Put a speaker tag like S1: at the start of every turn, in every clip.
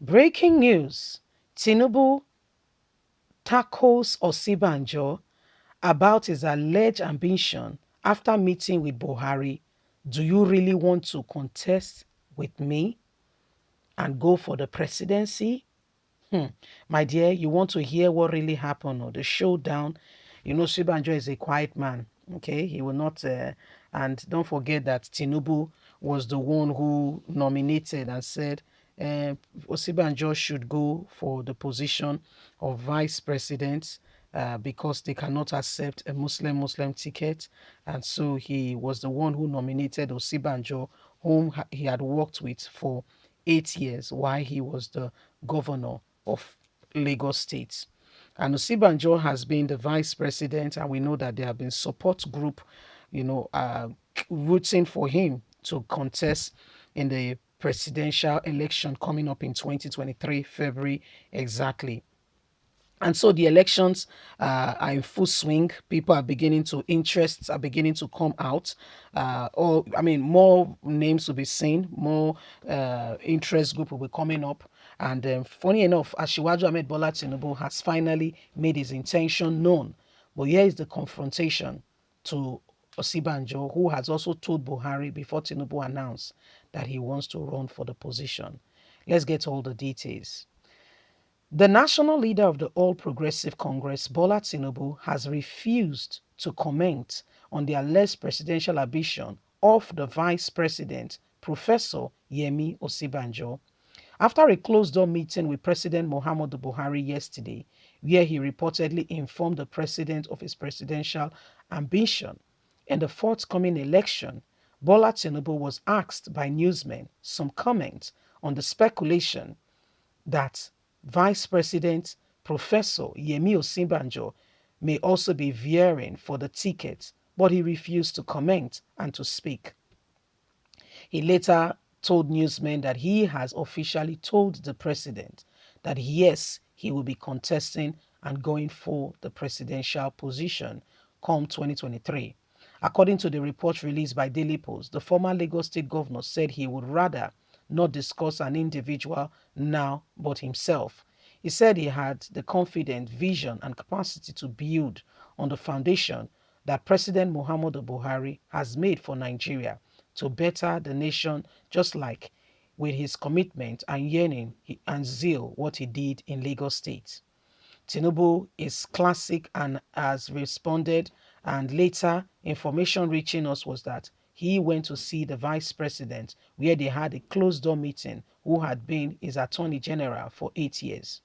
S1: Breaking news. Tinubu tackles Osinbajo about his alleged ambition after meeting with Buhari. Do you really want to contest with me and go for the presidency? My dear, you want to hear what really happened or the showdown? You know, Shibanjo is a quiet man. Okay, he will not. And don't forget that Tinubu was the one who nominated and said Osibanjo should go for the position of vice president because they cannot accept a Muslim ticket, and so he was the one who nominated Osibanjo, whom he had worked with for 8 years while he was the governor of Lagos State. And Osibanjo has been the vice president, and we know that there have been support group, rooting for him to contest in the presidential election coming up in 2023, February exactly. And so the elections are in full swing. People are beginning to, interests are beginning to come out. More names will be seen, more interest group will be coming up. And funny enough, Asiwaju Ahmed Bola Tinubu has finally made his intention known. But here is the confrontation to Osibanjo, who has also told Buhari before Tinubu announced that he wants to run for the position. Let's get all the details. The national leader of the All Progressive Congress, Bola Tinubu, has refused to comment on the alleged presidential ambition of the vice president, Professor Yemi Osinbajo, after a closed-door meeting with President Muhammadu Buhari yesterday, where he reportedly informed the president of his presidential ambition. In the forthcoming election, Bola Tinubu was asked by newsmen some comments on the speculation that Vice President Professor Yemi Osinbajo may also be veering for the ticket, but he refused to comment and to speak. He later told newsmen that he has officially told the president that yes, he will be contesting and going for the presidential position come 2023. According to the report released by Daily Post, the former Lagos State governor said he would rather not discuss an individual now but himself. He said he had the confident vision and capacity to build on the foundation that President Muhammadu Buhari has made for Nigeria to better the nation, just like with his commitment and yearning and zeal what he did in Lagos State. Tinubu is classic and has responded, and later information reaching us was that he went to see the vice president where they had a closed door meeting, who had been his attorney general for 8 years.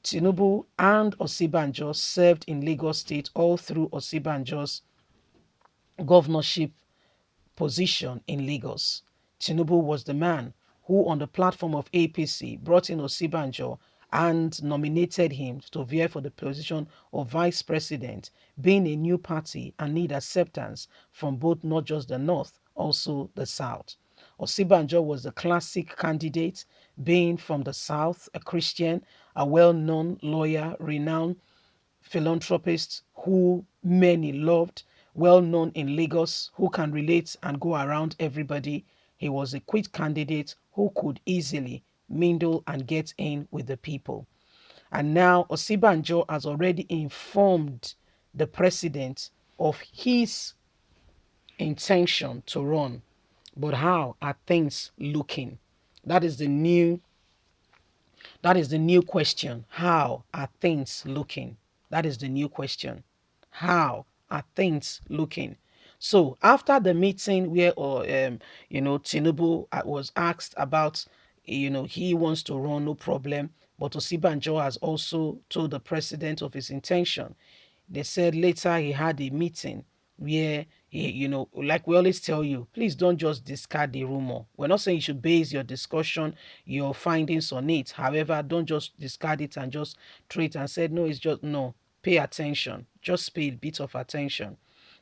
S1: Tinubu and Osinbajo served in Lagos State all through Osinbajo's governorship position in Lagos. Tinubu was the man who, on the platform of APC, brought in Osinbajo and nominated him to vie for the position of vice president, being a new party and need acceptance from both not just the north, also the south. Osinbajo was the classic candidate, being from the south, a Christian, a well-known lawyer, renowned philanthropist who many loved, well known in Lagos, who can relate and go around everybody. He was a quick candidate who could easily mingle and get in with the people. And now Osinbajo has already informed the president of his intention to run. But how are things looking? That is the new that is the new question. How are things looking? That is the new question. How are things looking? So after the meeting where, Tinubu was asked about, he wants to run, no problem. But Osinbajo has also told the president of his intention. They said later he had a meeting where like we always tell you, please don't just discard the rumor. We're not saying you should base your discussion, your findings on it. However, don't just discard it and just throw it and say, no, it's just, no, pay attention. Just pay a bit of attention.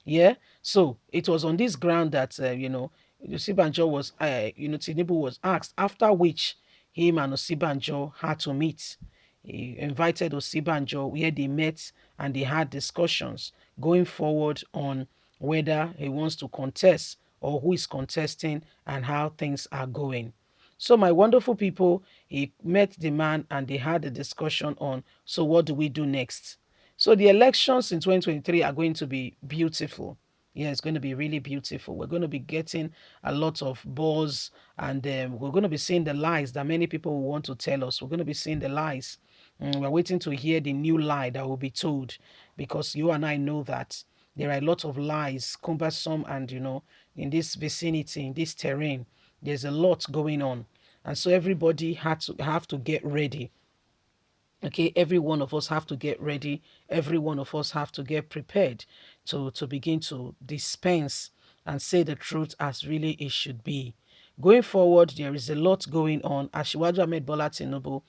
S1: Yeah. So it was on this ground that, Osinbajo was, Tinubu was asked, after which him and Osinbajo had to meet. He invited Osinbajo where they met and they had discussions going forward on whether he wants to contest or who is contesting and how things are going. So my wonderful people, he met the man and they had a discussion on, so what do we do next? So the elections in 2023 are going to be beautiful. Yeah, it's going to be really beautiful. We're going to be getting a lot of buzz, and we're going to be seeing the lies that many people will want to tell us. We're going to be seeing the lies. We're waiting to hear the new lie that will be told, because you and I know that there are a lot of lies, cumbersome, and in this vicinity, in this terrain, there's a lot going on. And so everybody had to have to get ready. Okay, every one of us have to get ready. Every one of us have to get prepared to begin to dispense and say the truth as really it should be. Going forward, there is a lot going on. Asiwaju Ahmed Bola Tinubu,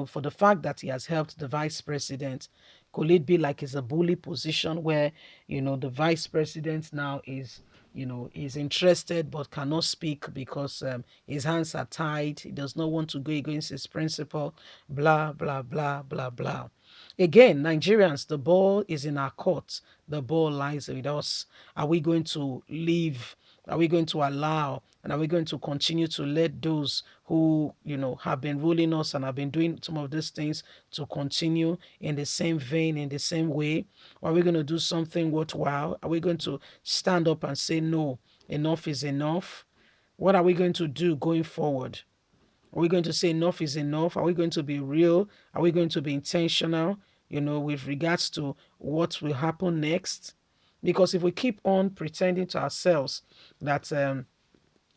S1: for the fact that he has helped the vice president, could it be like it's a bully position where, the vice president now is interested but cannot speak because his hands are tied. He does not want to go against his principle, blah, blah, blah, blah, blah. Again, Nigerians, the ball is in our court. The ball lies with us. Are we going to leave? Are we going to allow, and are we going to continue to let those who, have been ruling us and have been doing some of these things to continue in the same vein, in the same way? Or are we going to do something worthwhile? Are we going to stand up and say, no, enough is enough? What are we going to do going forward? Are we going to say enough is enough? Are we going to be real? Are we going to be intentional, with regards to what will happen next? Because if we keep on pretending to ourselves that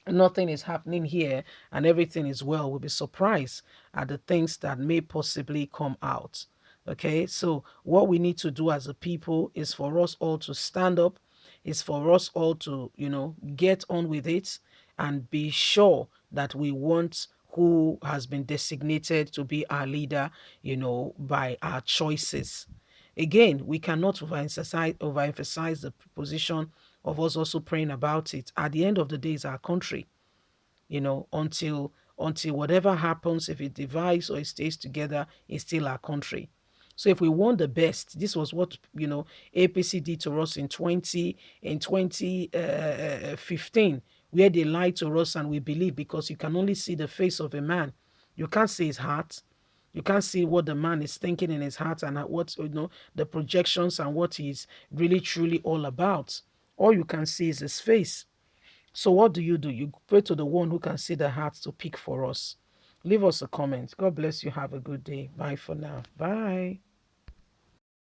S1: nothing is happening here and everything is well, we'll be surprised at the things that may possibly come out. Okay, so what we need to do as a people is for us all to stand up, is for us all to, get on with it and be sure that we want who has been designated to be our leader, by our choices. Again, we cannot overemphasize the position of us also praying about it. At the end of the day, it's our country, until whatever happens, if it divides or it stays together, it's still our country. So if we want the best, this was what APC did to us in 2015, where they lied to us and we believe, because you can only see the face of a man, you can't see his heart. You can't see what the man is thinking in his heart and what the projections and what he's really truly all about. All you can see is his face. So what do? You pray to the one who can see the heart to pick for us. Leave us a comment. God bless you. Have a good day. Bye for now. Bye.